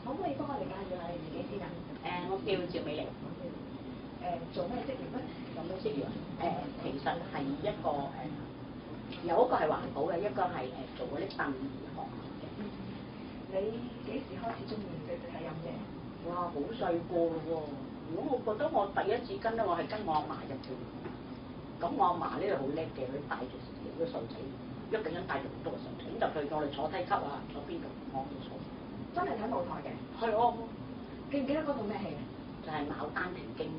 可唔可以幫我哋介紹下你自己先啊？我叫趙美玲。做咩職業咧？有咩職業啊？其實係一個有一個係環保嘅，一個係做嗰啲殯儀行嘅。你幾時開始中意睇飲嘢？哇！好細個咯喎！如果我覺得我第一次跟咧，我係跟我阿嫲入去。咁我阿嫲呢度好叻嘅，佢帶住成個細仔，一個人帶住好多個細仔，咁入去我哋坐梯級啊，坐邊度我哋坐。真係睇舞台嘅？係啊！記唔記得嗰套咩戲啊？就係《牡丹亭驚夢》。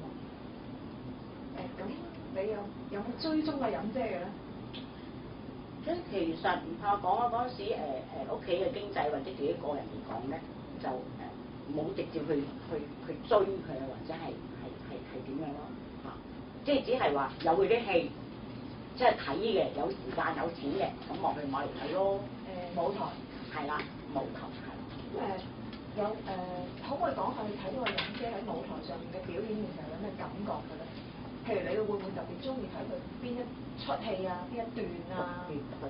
咁你有冇追蹤嘅飲姐嘅咧？即係其實唔怕講啊，嗰陣時屋企嘅經濟或者自己個人嚟講咧，就冇直接去追佢啊，或者係點樣咯嚇，即係只係話有佢啲戲，即係睇嘅，有時間有錢嘅，咁落去買嚟睇咯。舞台係啦，舞台係。可唔可以講下你睇到個飲姐喺舞台上面嘅表演嘅時候有咩感覺嘅咧？譬如你會唔會特別中意睇佢邊一出戲啊，邊一段啊？特別睇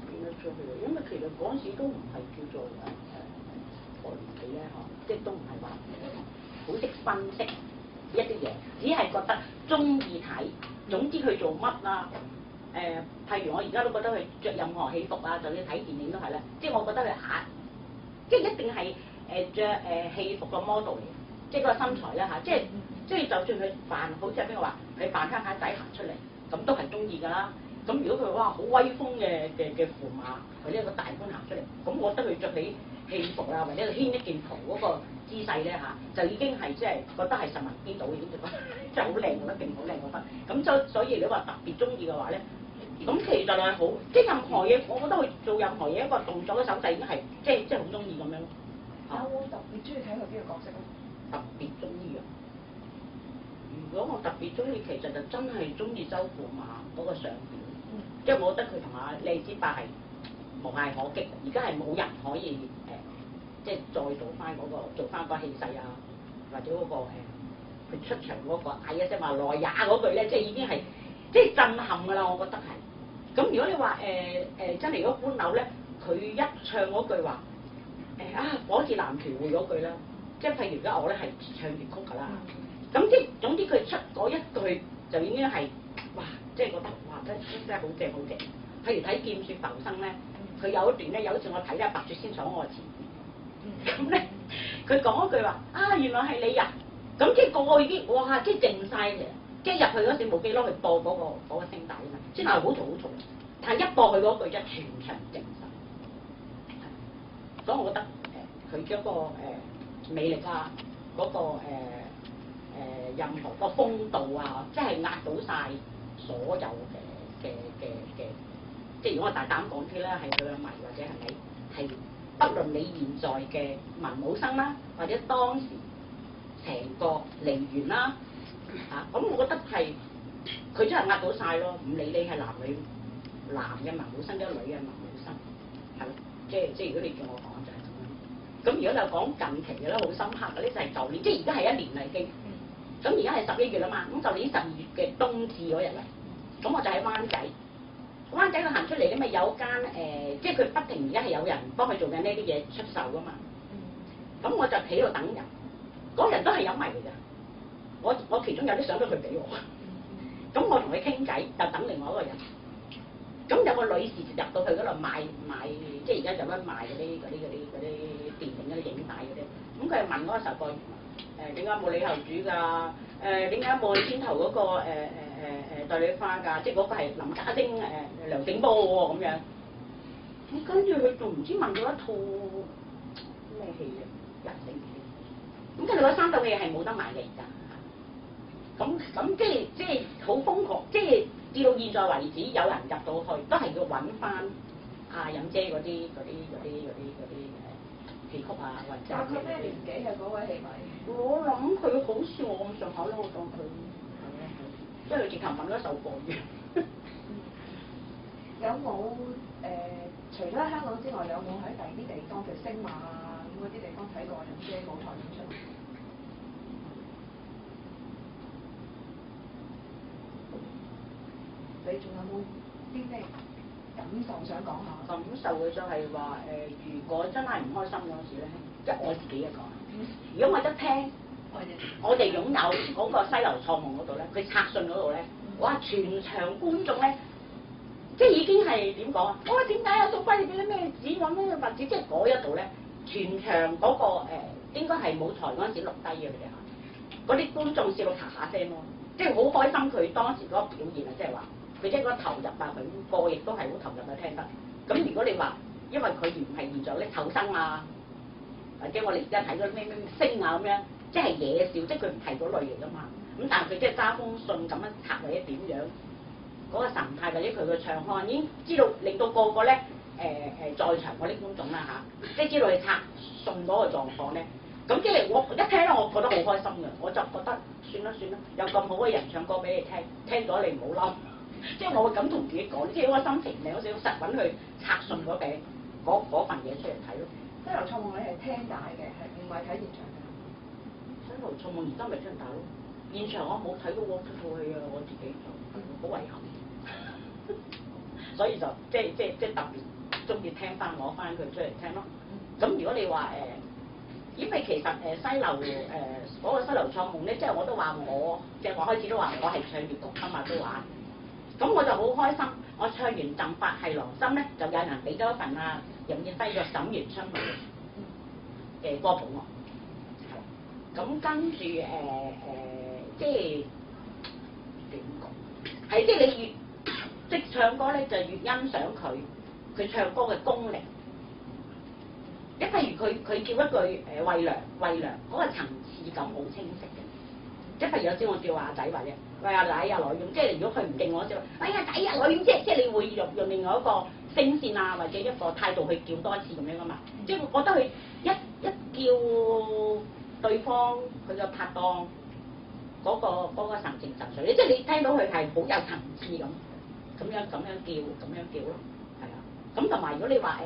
邊一出戲啊？因為其實嗰陣時都唔係叫做個年紀咧嚇，即係都唔係話好識分析一啲嘢，只係覺得中意睇。總之佢做乜啦？譬如我而家都覺得佢着任何戲服啊，就算睇電影都係咧，即係我覺得佢即係一定係着戲服個 model 嚟，即係嗰個身材啦嚇，即係就算佢扮，好似係邊個話，佢扮黑黑仔行出嚟，咁都係中意㗎啦。咁如果佢哇好威風嘅駙馬，或者一個大官行出嚟，咁我覺得佢着起戲服啊，或者佢牽一件袍嗰個姿勢咧嚇，就已經係即係覺得係神魂顛倒已經覺得真係好靚，覺得勁好靚，覺得。咁所以你話特別中意嘅話咧，咁其實係好，即係任何嘢，我覺得佢做任何嘢一個動作嘅手勢已經係即係好中意咁樣咯。有冇特別中意睇佢邊個角色咧？特別中意啊！如果我特別中意，其實就真係中意周駙馬嗰個上表，即係我覺得佢同阿李子伯係無懈可擊，而家係冇人可以即係再做翻個氣勢啊，或者嗰個佢出場嗰個嗌一聲話來也嗰句咧，即係已經係即係震撼㗎啦，我覺得係。咁如果你話真係如果官柳咧，佢一唱嗰句話火似南橋會嗰句啦，即係譬如而家我咧係唱粵曲㗎啦。咁總之佢出嗰一句就已經係哇，即係覺得哇真係好正好正。譬如睇《劍雪浮生》咧，佢有一段咧，有一次我睇咧，白雪仙坐我前面，咁咧佢講一句話原來係你呀，咁即係個個已經哇，即係靜晒嘅，即係入去嗰時冇幾耐，佢播嗰個聲帶啊嘛，先係好嘈好嘈，但係一播佢嗰句一全場靜晒，所以我覺得佢嘅一個魅力啊，嗰個任何個風度啊，即係壓倒晒所有嘅，即係如果我大膽講啲咧，係佢嘅迷或者係咪係不論你現在嘅文武生啦，或者當時成個梨園啦咁我覺得係佢真係壓倒晒咯，唔理你係男嘅文武生，一女嘅文武生，係咯，即係如果你叫我講就係咁樣。咁如果你講近期嘅咧，好深刻嘅咧就係舊年，即係而家係一年啦已經。咁而家係11月啦嘛，咁舊年12月嘅冬至嗰日嚟，咁我就喺灣仔佢行出嚟咧，咪有間即係佢不停而家係有人幫佢做緊呢啲嘢出售噶嘛。咁我就企度等人，嗰人都係有迷嚟㗎。我其中有啲相都佢俾我，咁我同佢傾偈，就等另外一個人。咁有個女士就入到去嗰度買，即係而家有得賣嗰啲電影嗰啲影帶嗰啲。咁佢係問嗰個售貨員點解冇李後主㗎？點解冇先頭嗰個對你花㗎？即係嗰個係林家聲梁醒波喎咁樣。咁跟住佢仲唔知問咗一套咩戲啊？人性戲。咁跟住嗰3套戲係冇得賣嘅而家。咁即係好瘋狂，即係至到現在為止，有人入到去都係要揾翻飲姐嗰啲戲曲啊，或者。大概咩年紀嘅嗰位戲迷？我諗佢好似我咁上下啦，我當佢因為佢直頭問咗首歌嘅。有冇除咗喺香港之外，有冇喺第二啲地方，譬如星馬啊咁嗰啲地方睇過飲姐舞台演出？你仲有冇啲咩感受想講下？感受嘅就係話如果真係唔開心嗰時咧，即係我自己一個。如果我一聽，我哋擁有嗰個西樓錯夢嗰度咧，佢拆信嗰度咧，哇！全場觀眾咧，即係已經係點講啊？哇！點解啊？蘇輝你俾啲咩紙揾咩物紙？即係嗰一度咧，全場嗰、個應該係舞台嗰陣時錄低嘅佢哋嚇，嗰啲觀眾笑到啪啪聲咯，即係好開心佢當時嗰個表現啊！即係話佢即係嗰個投入啊，佢個亦都係好投入啊聽得。咁如果你話因為佢唔係現場咧投生啊，或者我哋而家睇嗰啲咩星啊咁樣。即係野笑，即係佢唔係嗰類型噶嘛。咁但係佢即係揸封信咁樣拆或者點樣，嗰、個神態或者佢嘅唱腔已經知道，令到個個咧在場嗰啲觀眾啦嚇，即係知道佢拆信嗰個狀況咧。咁即係我一聽咧，我覺得好開心嘅，我就覺得算啦，有咁好嘅人唱歌俾你聽，聽咗你唔好嬲。即係我會咁同自己講，即係我心情靚，我想實揾去拆信嗰餅嗰份嘢出嚟睇咯。西樓錯夢你係聽帶嘅，係唔係睇現場？西樓錯夢而家咪聽大咯，現場我冇睇到嗰套戲啊，我自己就好遺憾，所以就即特別中意聽翻攞翻佢出嚟聽咯。咁如果你話因為其實西樓嗰個西樓錯夢咧，即係我都話即係我開始都話我係唱粵曲㗎嘛都話，咁我就好開心，我唱完《贈髮係郎心》咧，就有人俾咗一份任劍輝個《沈園春夢》嘅歌譜我。咁跟住即係點講？係即係你越即唱歌咧，就越欣賞佢唱歌嘅功力。一譬如佢叫一句惠娘嗰個層次感好清晰嘅。即係譬如有時我叫阿仔或者喂阿奶啊女咁，即係如果佢唔認我就話哎呀仔啊女咁，即係你會用另外一個聲線啊或者一個態度去叫多一次咁樣噶嘛。即係我覺得佢一叫對方佢嘅拍檔嗰個神情神髓，即係你聽到佢係好有層次咁樣叫咯，係啊。咁同埋如果你話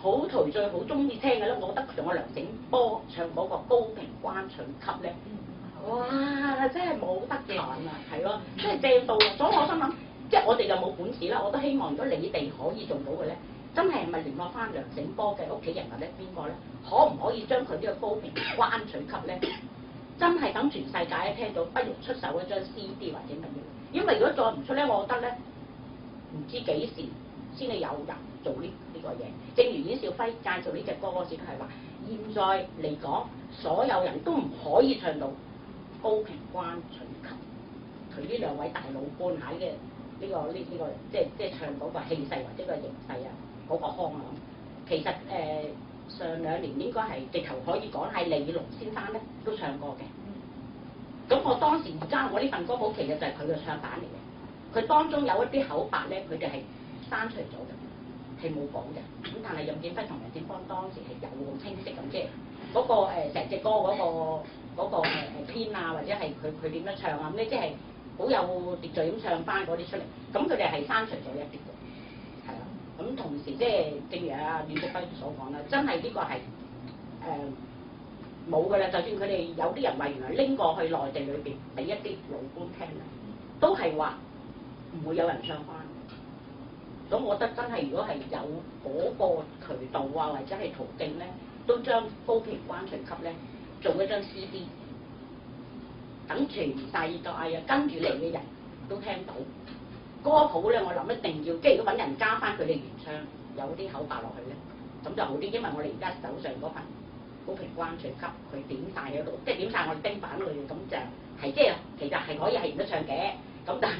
好陶醉好中意聽嘅咧，我覺得同我梁醒波唱嗰個高平關取級咧，哇！真係冇得彈啊，係咯，即係正到。所以我心諗，即係我哋就冇本事啦。我都希望如果你哋可以做到嘅咧，真係咪聯絡翻梁醒波嘅屋企人或者邊個咧？可唔可以將佢呢個高平關取級咧，真係等全世界咧聽到，不如出手一張 CD 或者乜嘢？因為如果再唔出咧，我覺得咧唔知幾時先至有人做呢個嘢。正如阮兆輝介紹呢隻歌嗰時都係話，現在嚟講，所有人都唔可以唱到高平關取級。佢呢兩位大老倌喺嘅呢個即係唱嗰個氣勢或者個形勢啊，嗰、個腔啊咁。其實上兩年應該係直頭可以講係李龍先生咧都唱過嘅。咁我當時而家我呢份歌譜其實就係佢嘅唱版嚟嘅。佢當中有一啲口白咧，佢哋係刪除咗嘅，係冇講嘅。咁但係任劍輝同梁醒波當時係有好清晰咁，即係嗰個成隻歌嗰個編啊，或者係佢點樣唱啊咁咧，即係好有秩序咁唱翻嗰啲出嚟。咁佢哋係刪除咗一啲嘅。咁同時即係正如阿阮兆輝所講啦，真係呢個係冇㗎啦。就算佢哋有啲人話原來拎過去內地裏邊俾一啲老倌聽咧，都係話唔會有人唱翻。咁我覺得真係如果係有嗰個渠道啊或者係途徑咧，都將高平關取級咧做一張 CD， 等全世界啊跟住嚟嘅人都聽到。歌譜咧，我諗一定要，即係如果揾人加翻佢哋原唱，有啲口白落去咧，咁就好啲。因為我哋而家手上嗰份高平關取級，佢點晒喺度，即係點晒我哋丁版裏邊，咁就係即係其實係可以係唔得唱嘅。咁但係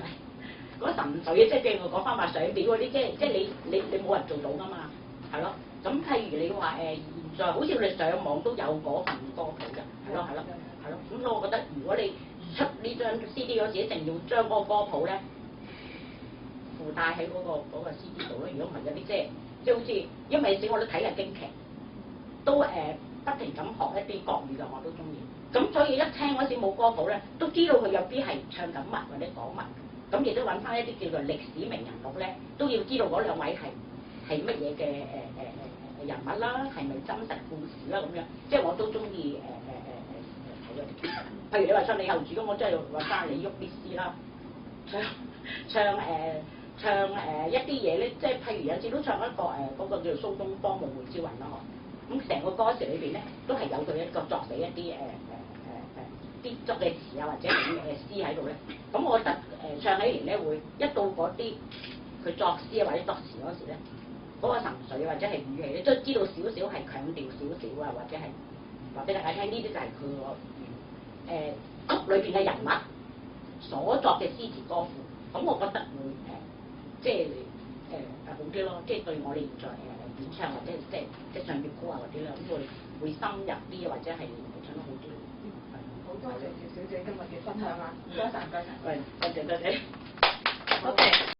嗰神髓即係我講翻話上表嗰啲，即係你冇人做到噶嘛，係咯。咁譬如你話現在好似我哋上網都有嗰份歌譜嘅，係咯。咁所以我覺得如果你出呢張 CD 嗰時，一定要將嗰個歌譜咧附帶喺嗰個 CD 度咧。如果唔係有啲即係好似，因為有時我都睇嘅京劇，都不停咁學一啲國語嘅，我都中意。咁所以一聽嗰時冇歌譜咧，都知道佢有啲係唱緊乜或者講乜。咁亦都揾翻一啲叫做歷史名人錄咧，都要知道嗰兩位係乜嘢嘅人物啦，係咪真實故事啦咁樣。即係我都中意睇嗰啲。譬如你話唱李後主咁，我真係揾翻李煜必詩啦，唱一啲嘢咧，即係譬如有時都唱一個嗰個叫做蘇東坡夢回朝雲啦，咁成個歌詞裏邊咧，都係有佢一個作死一啲啲作嘅詞啊，或者係詩喺度咧。咁我覺得唱起嚟咧，會一到嗰啲佢作詩啊或者作詞嗰時咧，嗰個神髓或者係語氣咧，都知道少少係強調少少啊，或者係話俾大家聽，呢啲就係佢個曲裏邊嘅人物所作嘅詩詞歌賦。咁我覺得會即係好啲咯，即係對我哋現在演唱或者即係唱粵歌啊嗰啲咧，咁會深入啲，或者係唱得好啲。好多謝趙小姐今日嘅分享啊！唔該晒，唔該晒。喂，多謝多謝。OK。